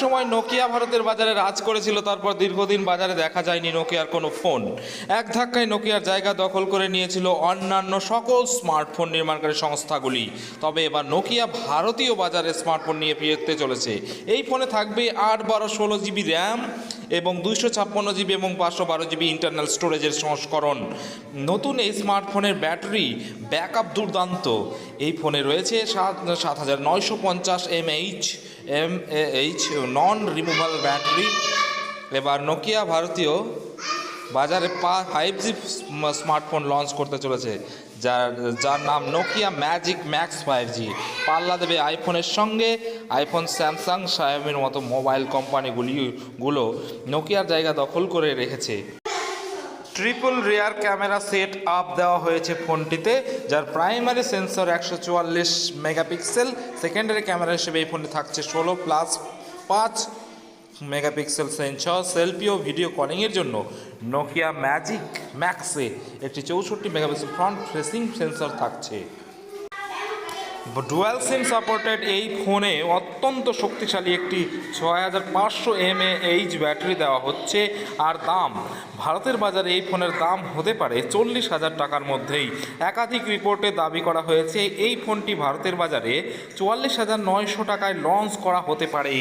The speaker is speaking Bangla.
সময় নোকিয়া ভারতের বাজারে রাজ করেছিল, তারপর দীর্ঘদিন বাজারে দেখা যায়নি নোকিয়ার কোনো ফোন। এক ধাক্কায় নোকিয়ার জায়গা দখল করে নিয়েছিল অন্যান্য সকল স্মার্টফোন নির্মাণকারী সংস্থাগুলি। তবে এবার নোকিয়া ভারতীয় বাজারে স্মার্টফোন নিয়ে ফিরতে চলেছে। এই ফোনে থাকবে 8/12/16 GB র্যাম এবং 256 GB এবং 512 GB ইন্টারনাল স্টোরেজের সংস্করণ। নতুন এই স্মার্টফোনের ব্যাটারি ব্যাকআপ দুর্দান্ত। এই ফোনে রয়েছে 7950 mAh নন রিমুভাল ব্যাটারি। এবার নোকিয়া ভারতীয় বাজারে 5G স্মার্টফোন লঞ্চ করতে চলেছে, যার নাম নোকিয়া MAXB5G। পাল্লা দেবে আইফোনের সঙ্গে। আইফোন, স্যামসাং, শাওমির মতো মোবাইল কোম্পানিগুলো নোকিয়ার জায়গা দখল করে রেখেছে। Triple rear camera set up দেওয়া হয়েছে ফোনটিতে, যার primary sensor 144 megapixel. Secondary camera হিসেবে এই ফোনটি থাকছে 16+5 মেগাপিক্সেল সেন্সর। সেলফি ও ভিডিও কলিংয়ের জন্য নোকিয়া ম্যাক্সে একটি 64 মেগাপিক্সেল ফ্রন্ট ফেসিং সেন্সর থাকছে। ডুয়াল সিম সাপোর্টেড এই ফোনে অত্যন্ত শক্তিশালী একটি 6500 mAh ব্যাটারি দেওয়া হচ্ছে। আর দাম, ভারতের বাজারে এই ফোনের দাম হতে পারে 40,000 টাকার মধ্যেই। একাধিক রিপোর্টে দাবি করা হয়েছে এই ফোনটি ভারতের বাজারে 44,900 টাকায় লঞ্চ করা হতে পারে।